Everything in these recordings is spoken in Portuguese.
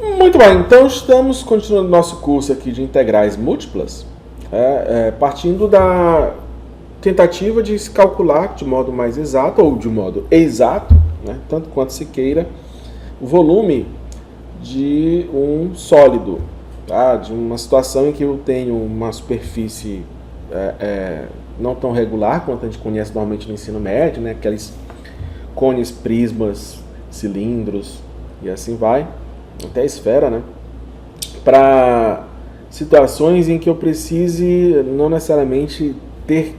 Muito bem, então estamos continuando nosso curso aqui de integrais múltiplas, partindo da tentativa de se calcular de modo mais exato ou de modo exato, né, tanto quanto se queira, o volume de um sólido, tá? De uma situação em que eu tenho uma superfície não tão regular quanto a gente conhece normalmente no ensino médio, né, aqueles cones, prismas, cilindros e assim vai, até a esfera, né? Para situações em que eu precise não necessariamente ter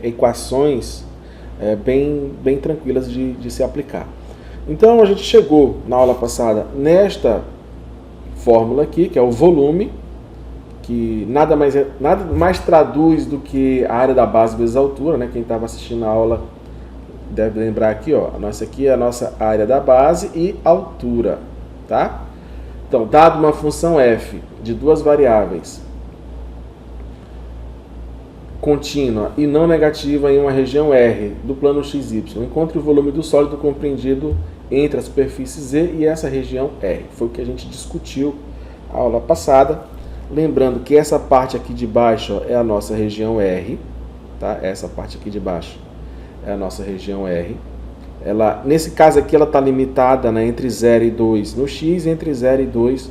equações bem tranquilas de se aplicar. Então a gente chegou na aula passada nesta fórmula aqui, que é o volume, que nada mais traduz do que a área da base vezes a altura, né? Quem estava assistindo a aula deve lembrar aqui, ó, aqui é a nossa área da base e altura, tá? Então, dado uma função f de duas variáveis contínua e não negativa em uma região R do plano XY, encontre o volume do sólido compreendido entre a superfície Z e essa região R. Foi o que a gente discutiu na aula passada. Lembrando que essa parte aqui de baixo é a nossa região R, tá? Essa parte aqui de baixo é a nossa região R. Nesse caso aqui, ela está limitada, né, entre 0 e 2 no X e entre 0 e 2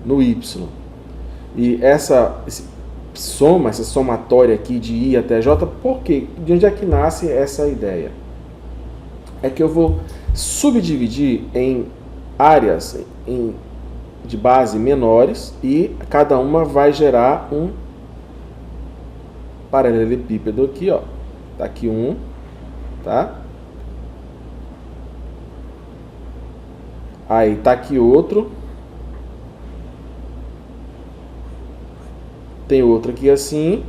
no Y. E essa somatória aqui de I até J, por quê? De onde é que nasce essa ideia? É que eu vou subdividir em áreas de base menores e cada uma vai gerar um paralelepípedo aqui, ó. Tá aqui um, tá? Aí tá aqui outro. Tem outro aqui assim.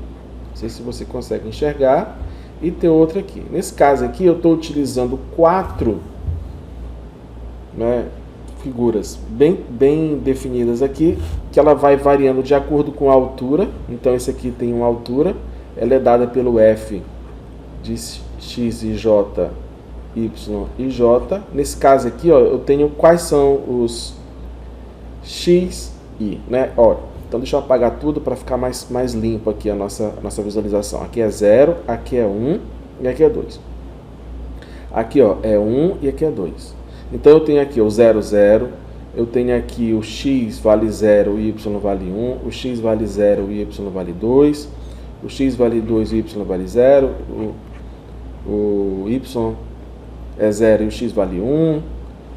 Não sei se você consegue enxergar. E tem outro aqui. Nesse caso aqui eu estou utilizando 4, né, figuras bem definidas aqui, que ela vai variando de acordo com a altura. Então esse aqui tem uma altura. Ela é dada pelo F de X e J, Y e J. Nesse caso aqui, ó, eu tenho quais são os X, Y, né? Ó, então deixa eu apagar tudo para ficar mais limpo aqui a nossa visualização. Aqui é 0, aqui é 1 e aqui é 2. Aqui, ó, é 1 e aqui é 2. Então eu tenho aqui o 0, 0. Eu tenho aqui o X vale 0, o Y vale 1. O X vale 0, o Y vale 2. O X vale 2, o Y vale 0. O Y é 0 e o X vale 1.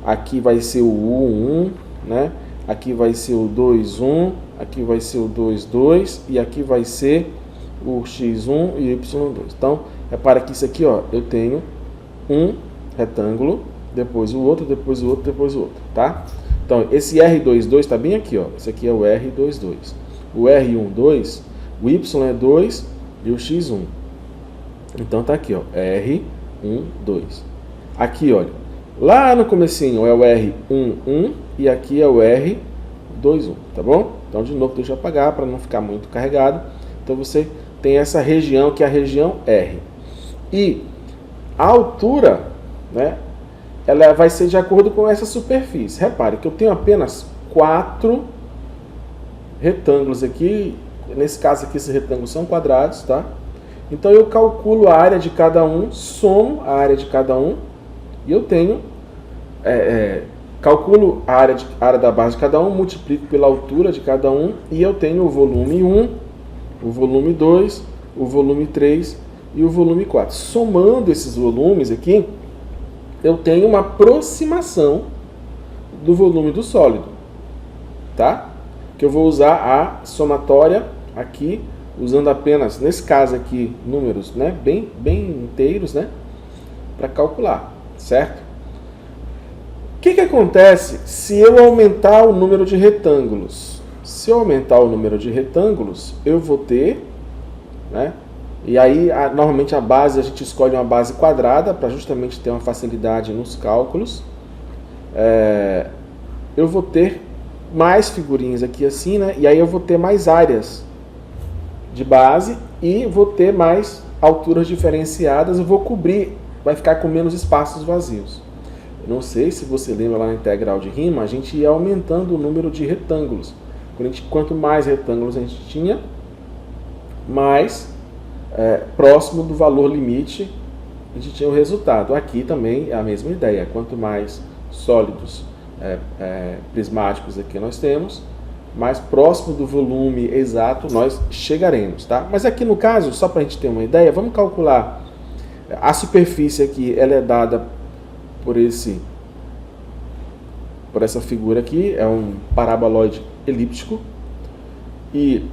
Aqui vai ser o U1, né? Aqui vai ser o 2, 1. Aqui vai ser o 2, 2. E aqui vai ser o X1 e o Y2. Então, repara que isso aqui, ó, eu tenho um retângulo, depois o outro, depois o outro, depois o outro, tá? Então, esse R22 está bem aqui, ó. Esse aqui é o R22. O R12, o Y é 2 e o X1. Então, tá aqui, ó, R12. Aqui, olha, lá no comecinho é o R11 e aqui é o R21, tá bom? Então, de novo, deixa eu apagar para não ficar muito carregado. Então, você tem essa região que é a região R. E a altura, né, ela vai ser de acordo com essa superfície. Repare que eu tenho apenas 4 retângulos aqui. Nesse caso aqui, esses retângulos são quadrados, tá? Então, eu calculo a área de cada um, somo a área de cada um, e eu tenho, calculo a área da base de cada um, multiplico pela altura de cada um, e eu tenho o volume 1, o volume 2, o volume 3 e o volume 4. Somando esses volumes aqui, eu tenho uma aproximação do volume do sólido, tá? Que eu vou usar a somatória aqui, usando apenas, nesse caso aqui, números, né, bem inteiros, né, para calcular, certo? O que acontece se eu aumentar o número de retângulos? Se eu aumentar o número de retângulos, eu vou ter, né, e aí normalmente a base, a gente escolhe uma base quadrada para justamente ter uma facilidade nos cálculos. Eu vou ter mais figurinhas aqui assim, né, e aí eu vou ter mais áreas de base e vou ter mais alturas diferenciadas, eu vou cobrir, vai ficar com menos espaços vazios. Eu não sei se você lembra lá na integral de Riemann, a gente ia aumentando o número de retângulos. Quanto mais retângulos a gente tinha, mais próximo do valor limite a gente tinha o resultado. Aqui também é a mesma ideia. Quanto mais sólidos prismáticos aqui nós temos, mais próximo do volume exato nós chegaremos, tá? Mas aqui no caso, só para a gente ter uma ideia, vamos calcular a superfície aqui, ela é dada por essa figura aqui, é um paraboloide elíptico, e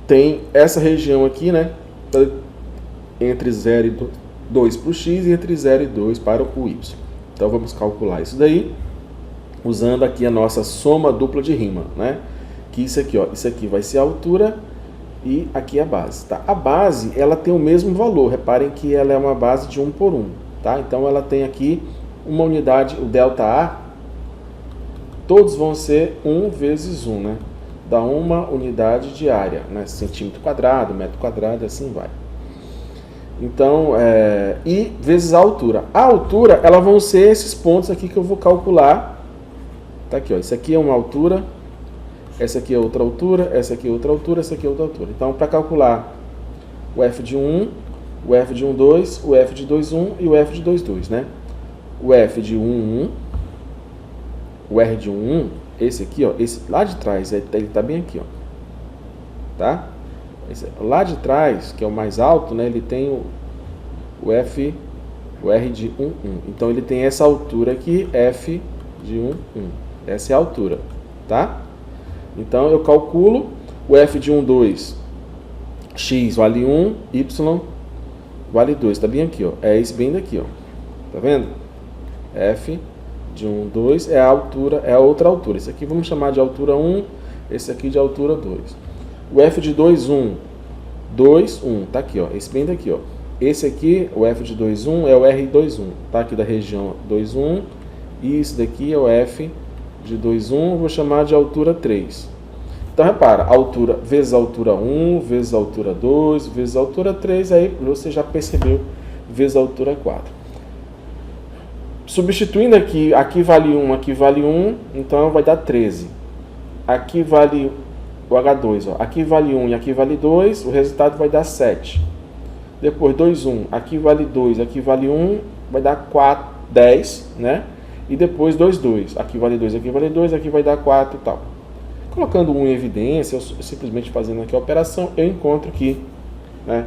tem essa região aqui, né, entre 0 e 2 para o x e entre 0 e 2 para o y. Então vamos calcular isso daí, usando aqui a nossa soma dupla de Riemann, né? Que isso aqui, ó, isso aqui vai ser a altura e aqui a base, tá? A base, ela tem o mesmo valor, reparem que ela é uma base de 1 por 1, tá? Então ela tem aqui uma unidade, o ΔA, todos vão ser 1 vezes 1, né? Dá uma unidade de área, né? Centímetro quadrado, metro quadrado, assim vai. Então, e vezes a altura. A altura, ela vão ser esses pontos aqui que eu vou calcular. Tá aqui, ó. Isso aqui é uma altura, essa aqui é outra altura, essa aqui é outra altura, essa aqui é outra altura. Então, para calcular o f de 1, o f de 1, 2, o f de 2, 1 e o f de 2, 2, né? O f de 1, 1, o r de 1, 1, esse aqui, ó, esse lá de trás, ele tá bem aqui, ó. Tá? Esse, lá de trás, que é o mais alto, né, ele tem o r de 1, 1. Então, ele tem essa altura aqui, f de 1, 1. Essa é a altura, tá? Então, eu calculo o f de 1, 2, x vale 1, y vale 2. Tá bem aqui, ó. É esse bem daqui, ó. Tá vendo? F de 1, 2 é a altura, é a outra altura. Esse aqui vamos chamar de altura 1, esse aqui de altura 2. O f de 2, 1, 2, 1. Tá aqui, ó. Esse bem daqui, ó. Esse aqui, o f de 2, 1, é o r 2, 1. Tá aqui da região 2, 1. E isso daqui é o f de 2, 1, vou chamar de altura 3. Então, repara, altura vezes altura 1, vezes altura 2, vezes altura 3, aí você já percebeu, vezes altura 4. Substituindo aqui, aqui vale 1, aqui vale 1, então vai dar 13. Aqui vale o H2, ó, aqui vale 1 e aqui vale 2, o resultado vai dar 7. Depois 2, 1, aqui vale 2, aqui vale 1, vai dar 4, 10, né? E depois 2, 2. Aqui vale 2, aqui vale 2, aqui vai dar 4 e tal. Colocando 1 em evidência, eu simplesmente fazendo aqui a operação, eu encontro que, né,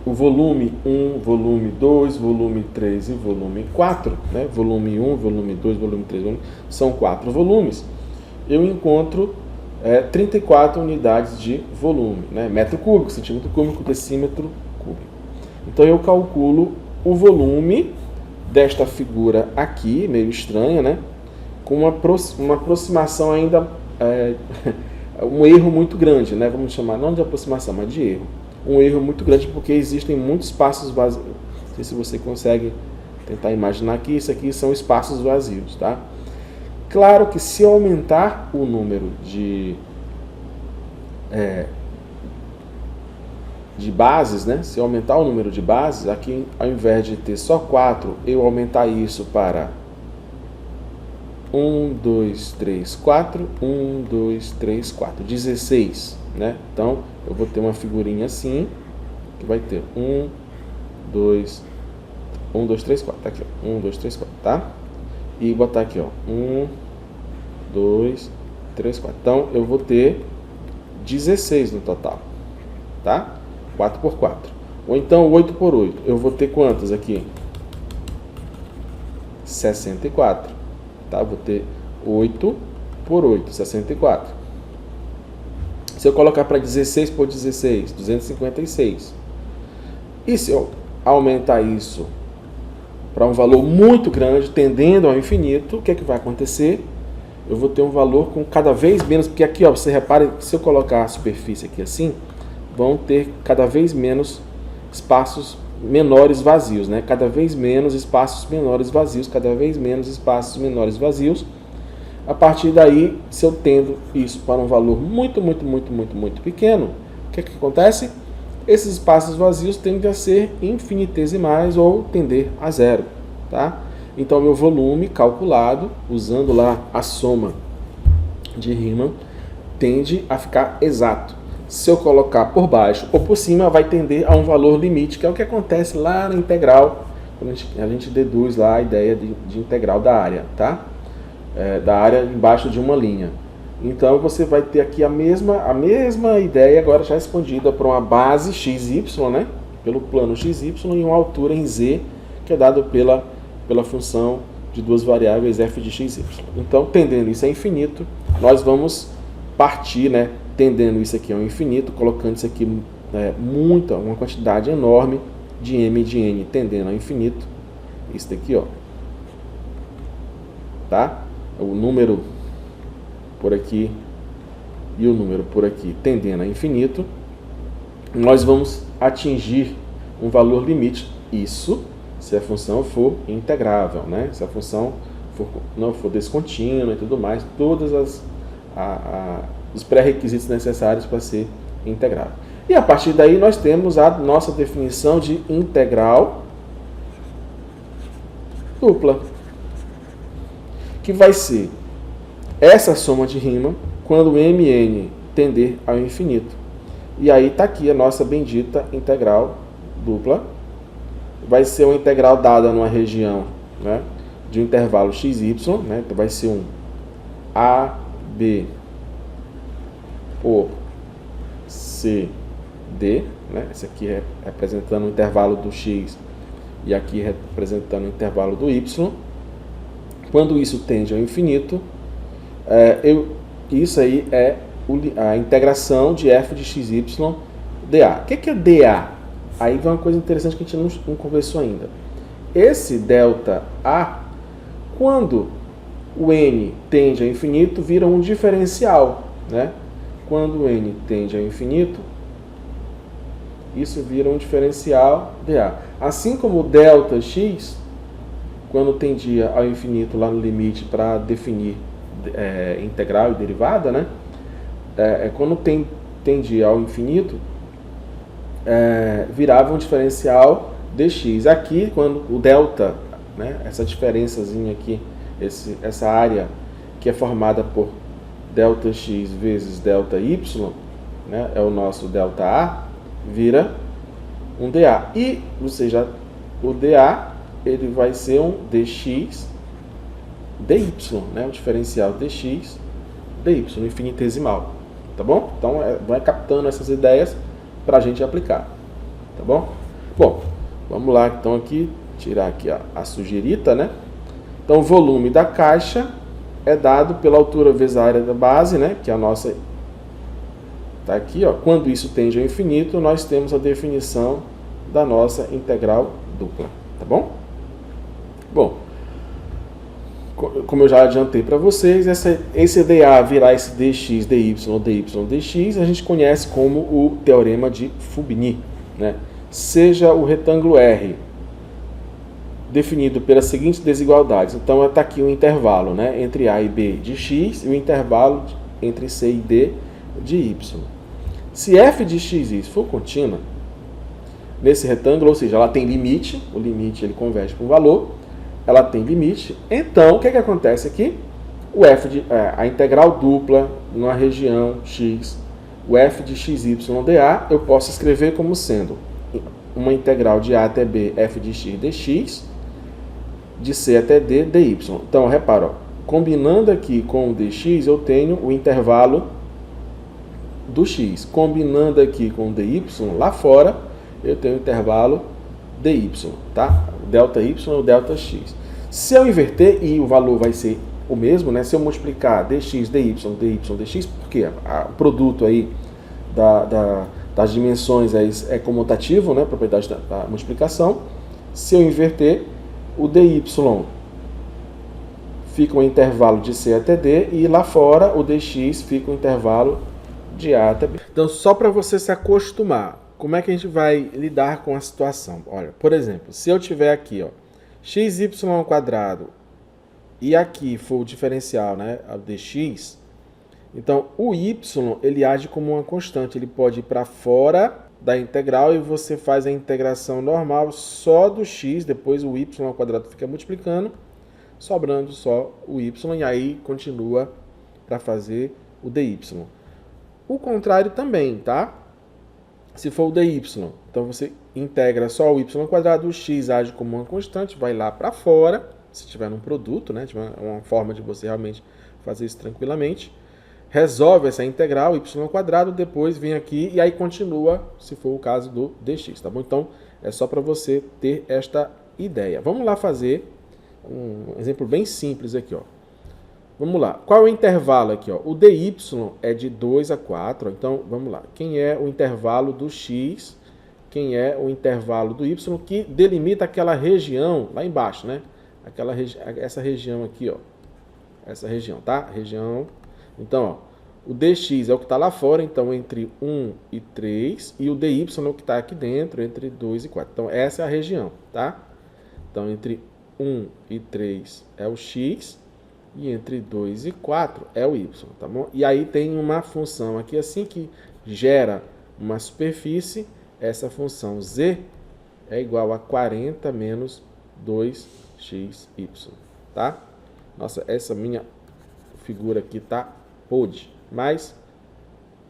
o volume 1, volume 2, volume 3 e volume 4, né, volume 1, volume 2, volume 3, são 4 volumes, eu encontro 34 unidades de volume, né, metro cúbico, centímetro cúbico, decímetro cúbico. Então eu calculo o volume desta figura aqui, meio estranha, né? Com uma aproximação ainda, um erro muito grande, né? Vamos chamar não de aproximação, mas de erro. Um erro muito grande porque existem muitos espaços vazios. Não sei se você consegue tentar imaginar que isso aqui são espaços vazios, tá? Claro que se eu aumentar o número de bases, né? Se eu aumentar o número de bases, aqui ao invés de ter só 4, eu aumentar isso para 1, 2, 3, 4, 1, 2, 3, 4, 16, né? Então, eu vou ter uma figurinha assim, que vai ter 1, 2, 3, 4, tá aqui, ó, 1, 2, 3, 4, tá? E botar aqui, ó, 1, 2, 3, 4. Então, eu vou ter 16 no total, tá? 4 por 4. Ou então 8 por 8. Eu vou ter quantas aqui? 64. Tá? Vou ter 8 por 8, 64. Se eu colocar para 16 por 16, 256. E se eu aumentar isso para um valor muito grande, tendendo ao infinito, o que é que vai acontecer? Eu vou ter um valor com cada vez menos, porque aqui, ó, você repara, se eu colocar a superfície aqui assim, vão ter cada vez menos espaços menores vazios, né? Cada vez menos espaços menores vazios, cada vez menos espaços menores vazios. A partir daí, se eu tendo isso para um valor muito pequeno, o que é que acontece? Esses espaços vazios tendem a ser infinitesimais ou tender a zero, tá? Então, meu volume calculado, usando lá a soma de Riemann, tende a ficar exato. Se eu colocar por baixo ou por cima, vai tender a um valor limite, que é o que acontece lá na integral, quando a gente deduz lá a ideia de integral da área, tá? Da área embaixo de uma linha. Então, você vai ter aqui a mesma ideia, agora já expandida para uma base xy, né? Pelo plano xy e uma altura em z, que é dado pela função de duas variáveis f de xy. Então, tendendo isso a infinito, nós vamos partir, né? Tendendo isso aqui ao infinito, colocando isso aqui uma quantidade enorme de m de n tendendo ao infinito. Isso daqui, ó. Tá? O número por aqui e o número por aqui tendendo a infinito, nós vamos atingir um valor limite. Isso se a função for integrável, né? Se a função não for descontínua e tudo mais, todos os pré-requisitos necessários para ser integrável. E a partir daí nós temos a nossa definição de integral dupla, que vai ser essa soma de Riemann quando mn tender ao infinito. E aí está aqui a nossa bendita integral dupla. Vai ser uma integral dada numa região, né, de um intervalo xy, né? Então vai ser um AB por CD, né? Esse aqui é representando o intervalo do x e aqui representando o intervalo do y. Quando isso tende ao infinito, isso aí é a integração de f de xy dA. O que é dA? Aí vem uma coisa interessante que a gente não conversou ainda. Esse delta A, quando o n tende ao infinito, vira um diferencial, né? Quando o n tende ao infinito, isso vira um diferencial dA. Assim como o delta x, quando tendia ao infinito lá no limite para definir integral e derivada, né? Quando tendia ao infinito, virava um diferencial dx. Aqui, quando o delta, né, essa diferençazinha aqui, essa área que é formada por delta x vezes delta y, né, é o nosso delta A, vira um dA. E, ou seja, o dA ele vai ser um dx dy, né, o diferencial dx dy, infinitesimal. Tá bom? Então, vai captando essas ideias para a gente aplicar. Tá bom? Bom, vamos lá então aqui, tirar aqui a sujeirita, né? Então, o volume da caixa é dado pela altura vezes a área da base, né? Que é a nossa... Tá aqui, ó. Quando isso tende ao infinito, nós temos a definição da nossa integral dupla. Tá bom? Bom, como eu já adiantei para vocês, esse dA virar esse dx, dy, dy, dx, a gente conhece como o teorema de Fubini, né? Seja o retângulo R definido pelas seguintes desigualdades. Então, está aqui o intervalo, né, entre A e B de x e o intervalo entre C e D de y. Se f de x for contínua nesse retângulo, ou seja, ela tem limite, o limite ele converge para um valor, ela tem limite, então o que acontece aqui? A integral dupla numa região x, o f de xy dA, eu posso escrever como sendo uma integral de A até B, f de x dx, de C até D, dy. Então, repara, ó, combinando aqui com o dx, eu tenho o intervalo do x. Combinando aqui com o dy, lá fora, eu tenho o intervalo dy, tá? O delta y e o delta x. Se eu inverter, e o valor vai ser o mesmo, né? Se eu multiplicar dx, dy, dx, porque o produto aí das dimensões é comutativo, né? Propriedade da multiplicação. Se eu inverter, o dy fica um intervalo de C até D, e lá fora o dx fica um intervalo de A até B. Então, só para você se acostumar, como é que a gente vai lidar com a situação? Olha, por exemplo, se eu tiver aqui, ó, xy ao quadrado, e aqui for o diferencial, né, o dx, então o y ele age como uma constante, ele pode ir para fora da integral e você faz a integração normal só do x, depois o y ao quadrado fica multiplicando, sobrando só o y, e aí continua para fazer o dy. O contrário também, tá? Se for o dy, então você integra só o y ao quadrado, o x age como uma constante, vai lá para fora, se tiver num produto, né? Tiver uma forma de você realmente fazer isso tranquilamente. Resolve essa integral, y ao quadrado, depois vem aqui e aí continua, se for o caso do dx, tá bom? Então, é só para você ter esta ideia. Vamos lá fazer um exemplo bem simples aqui, ó. Vamos lá. Qual é o intervalo aqui, ó? O dy é de 2 a 4, ó. Então, vamos lá. Quem é o intervalo do x? Quem é o intervalo do y que delimita aquela região lá embaixo, né? Essa região aqui, ó. Essa região, tá? Região. Então, ó, o dx é o que está lá fora, então entre 1 e 3, e o dy é o que está aqui dentro, entre 2 e 4. Então, essa é a região, tá? Então, entre 1 e 3 é o x, e entre 2 e 4 é o y, tá bom? E aí tem uma função aqui assim que gera uma superfície, essa função z é igual a 40 menos 2xy, tá? Nossa, essa minha figura aqui tá podre, mas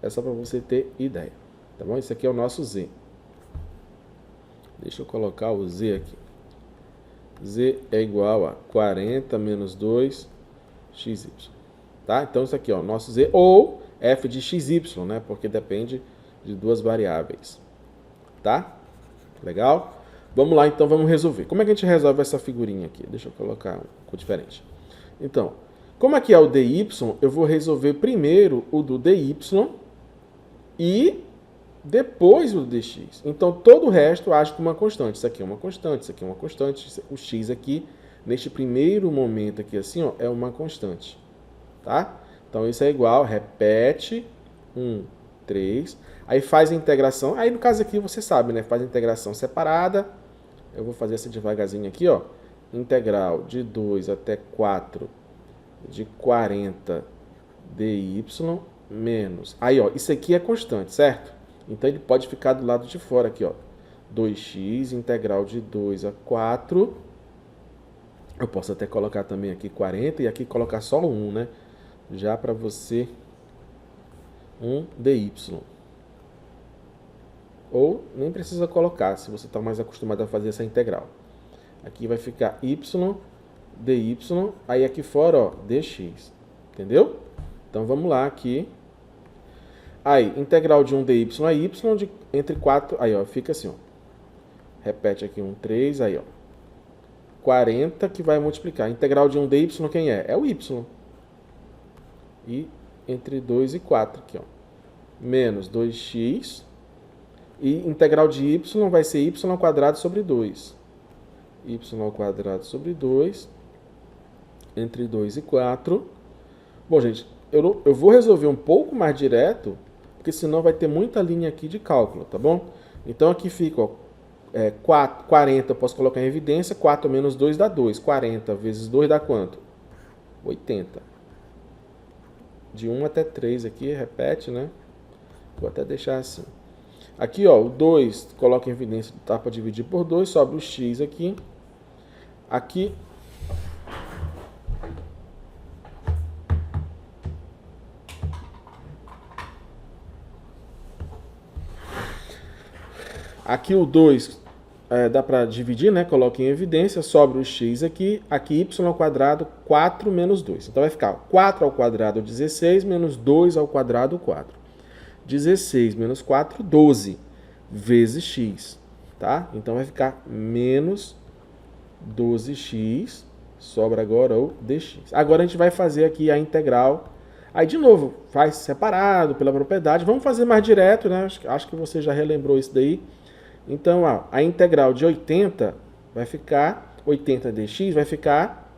é só para você ter ideia, tá bom? Esse aqui é o nosso z. Deixa eu colocar o z aqui. Z é igual a 40 menos 2xy, tá? Então isso aqui, ó, nosso z, ou f de xy, né? Porque depende de duas variáveis, tá? Legal? Vamos lá, então, vamos resolver. Como é que a gente resolve essa figurinha aqui? Deixa eu colocar um pouco diferente. Então, como aqui é o dy, eu vou resolver primeiro o do dy e depois o dx. Então, todo o resto age como uma constante. Isso aqui é uma constante, isso aqui é uma constante. O x aqui, neste primeiro momento aqui, assim, ó, é uma constante. Tá? Então, isso é igual, repete, 1, 3. Aí faz a integração. Aí, no caso aqui, você sabe, né? Faz a integração separada. Eu vou fazer essa devagarzinho aqui, ó. Integral de 2 até 4 de 40 dy menos... Aí, ó, isso aqui é constante, certo? Então, ele pode ficar do lado de fora aqui, ó. 2x, integral de 2 a 4. Eu posso até colocar também aqui 40 e aqui colocar só 1, né? Já para você, 1 dy. Ou nem precisa colocar, se você está mais acostumado a fazer essa integral. Aqui vai ficar y, dy, aí aqui fora, ó, dx. Entendeu? Então, vamos lá aqui. Aí, integral de 1 dy é y, entre 4, aí, ó, fica assim, ó. Repete aqui 1, 3, aí, ó. 40 que vai multiplicar. Integral de 1 dy, quem é? É o y. E entre 2 e 4 aqui, ó. Menos 2x. E integral de y vai ser y ao quadrado sobre 2. Y ao quadrado sobre 2. Entre 2 e 4. Bom, gente, eu vou resolver um pouco mais direto, porque senão vai ter muita linha aqui de cálculo, tá bom? Então aqui fica, ó, 40 eu posso colocar em evidência, 4 menos 2 dá 2. 40 vezes 2 dá quanto? 80. De 1 até 3 aqui, repete, né? Vou até deixar assim. Aqui, ó, o 2 coloca em evidência, tá para dividir por 2, sobra o x aqui. Aqui... Aqui o 2 dá para dividir, né? Coloca em evidência, sobra o x aqui. Aqui y ao quadrado, 4 menos 2. Então vai ficar 4 ao quadrado, 16, menos 2 ao quadrado, 4. 16 menos 4, 12, vezes x, tá? Então vai ficar menos 12x, sobra agora o dx. Agora a gente vai fazer aqui a integral. Aí, de novo, faz separado pela propriedade. Vamos fazer mais direto, né? Acho que você já relembrou isso daí. Então, ó, a integral de 80 vai ficar, 80 dx vai ficar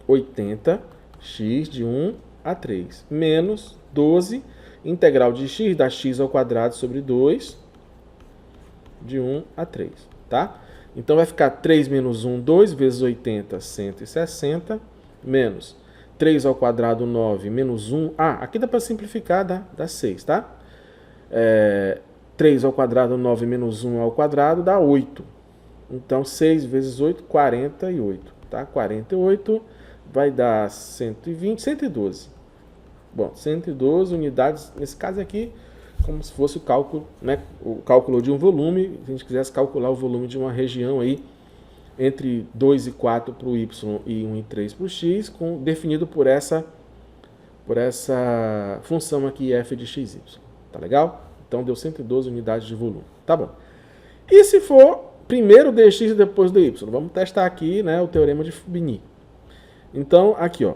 80x de 1 a 3, menos 12, integral de x dá x ao quadrado sobre 2, de 1 a 3, tá? Então, vai ficar 3 menos 1, 2, vezes 80, 160, menos 3 ao quadrado, 9, menos 1, aqui dá para simplificar, dá 6, tá? 3 ao quadrado, 9 menos 1 ao quadrado, dá 8. Então, 6 vezes 8, 48. Tá? 48 vai dar 120, 112. Bom, 112 unidades, nesse caso aqui, como se fosse o cálculo, né? O cálculo de um volume. Se a gente quisesse calcular o volume de uma região aí, entre 2 e 4 para o y e 1 e 3 para o x, definido por essa função aqui, f de xy. Tá legal? Então, deu 112 unidades de volume. Tá bom. E se for primeiro dx e depois dy? Vamos testar aqui, né, o teorema de Fubini. Então, aqui, ó.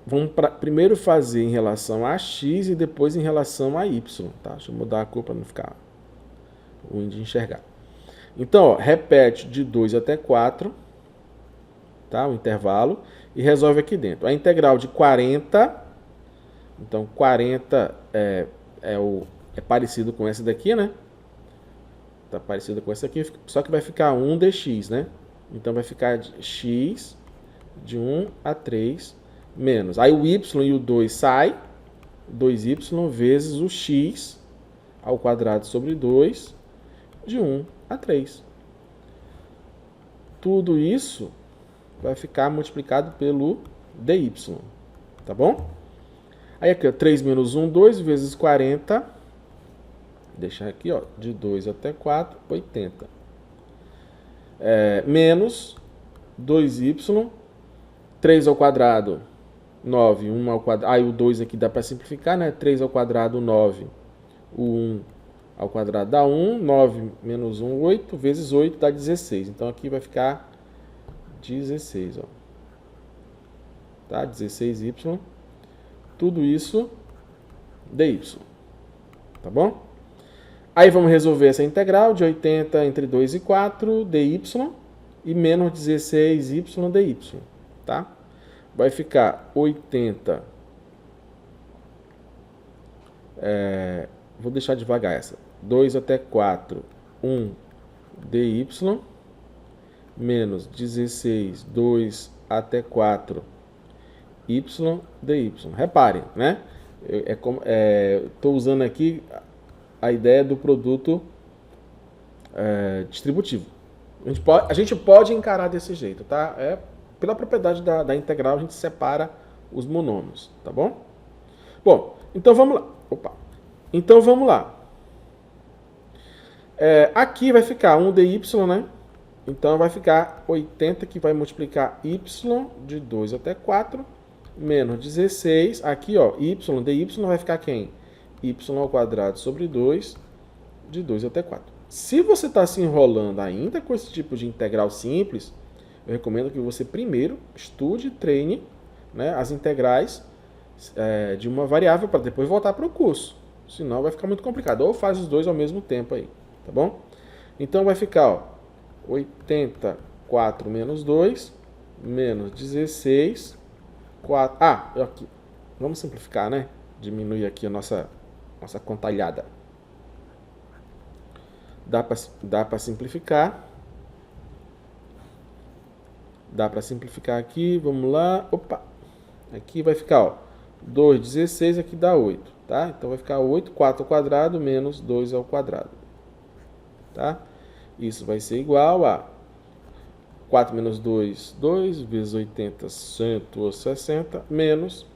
Vamos primeiro fazer em relação a x e depois em relação a y. Tá? Deixa eu mudar a cor para não ficar ruim de enxergar. Então, ó, repete de 2 até 4, tá? O intervalo, e resolve aqui dentro. A integral de 40, então 40 é parecido com essa daqui, né? Tá parecido com essa aqui, só que vai ficar 1 dx, né? Então vai ficar x de 1 a 3 menos. Aí o y e o 2 sai, 2y vezes o x ao quadrado sobre 2 de 1 a 3. Tudo isso vai ficar multiplicado pelo dy, tá bom? Aí aqui, ó, 3 menos 1, 2 vezes 40, deixar aqui, ó, de 2 até 4, 80. Menos 2y, 3 ao quadrado, 9, 1 ao quadrado, aí o 2 aqui dá para simplificar, né? 3 ao quadrado, 9, o 1 ao quadrado dá 1, 9 menos 1, 8, vezes 8 dá 16. Então aqui vai ficar 16, ó. Tá? 16y. Tudo isso dy. Tá bom? Aí vamos resolver essa integral de 80 entre 2 e 4, dy, e menos 16y dy. Tá? Vai ficar 80. Vou deixar devagar essa. 2 até 4, 1 dy, menos 16, 2 até 4, y dy. Reparem, né? Estou usando aqui a ideia do produto distributivo. A gente pode encarar desse jeito, tá? Pela propriedade da integral, a gente separa os monômios, tá bom? Bom, então vamos lá. Então vamos lá. Aqui vai ficar 1 dy, né? Então vai ficar 80, que vai multiplicar y de 2 até 4, menos 16. Aqui, ó, y dy vai ficar quem? Y ao quadrado sobre 2, de 2 até 4. Se você está se enrolando ainda com esse tipo de integral simples, eu recomendo que você primeiro estude e treine, né, as integrais de uma variável para depois voltar para o curso. Senão vai ficar muito complicado. Ou faz os dois ao mesmo tempo aí, tá bom? Então vai ficar, ó, 84 menos 2, menos 16, 4... aqui. Vamos simplificar, né? Diminuir aqui a nossa contalhada. Dá para simplificar. Dá para simplificar aqui, vamos lá. Opa! Aqui vai ficar, ó, 2, 16, aqui dá 8, tá? Então vai ficar 8, 4 ao quadrado, menos 2 ao quadrado. Tá? Isso vai ser igual a 4 menos 2, 2, vezes 80, 160, menos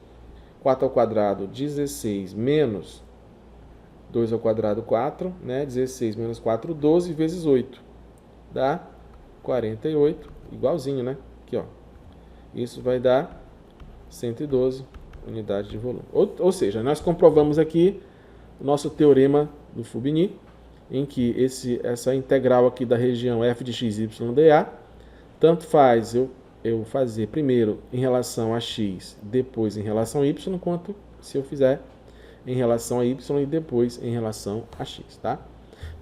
4 ao quadrado, 16, menos 2 ao quadrado, 4, né? 16 menos 4, 12, vezes 8. Dá 48, igualzinho, né? Aqui, ó. Isso vai dar 112 unidades de volume. Ou seja, nós comprovamos aqui o nosso teorema do Fubini, em que essa integral aqui da região f de x, y, dA, tanto faz eu fazer primeiro em relação a x, depois em relação a y, quanto se eu fizer em relação a y e depois em relação a x, tá?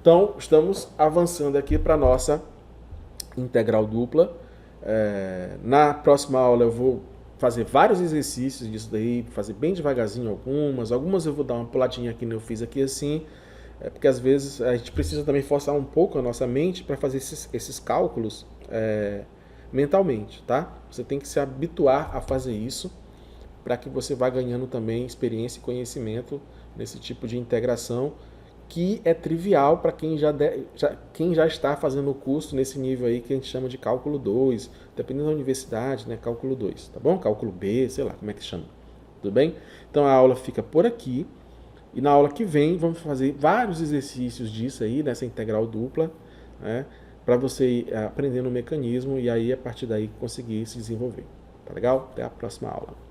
Então, estamos avançando aqui para a nossa integral dupla. Na próxima aula eu vou fazer vários exercícios disso daí, fazer bem devagarzinho algumas eu vou dar uma puladinha aqui, eu fiz aqui assim, porque às vezes a gente precisa também forçar um pouco a nossa mente para fazer esses cálculos mentalmente, tá? Você tem que se habituar a fazer isso para que você vá ganhando também experiência e conhecimento nesse tipo de integração que é trivial para quem quem já está fazendo o curso nesse nível aí que a gente chama de cálculo 2, dependendo da universidade, né, cálculo 2, tá bom? Cálculo B, sei lá, como é que chama. Tudo bem? Então a aula fica por aqui. E na aula que vem vamos fazer vários exercícios disso aí, dessa integral dupla, né, para você ir aprendendo o mecanismo e aí a partir daí conseguir se desenvolver. Tá legal? Até a próxima aula.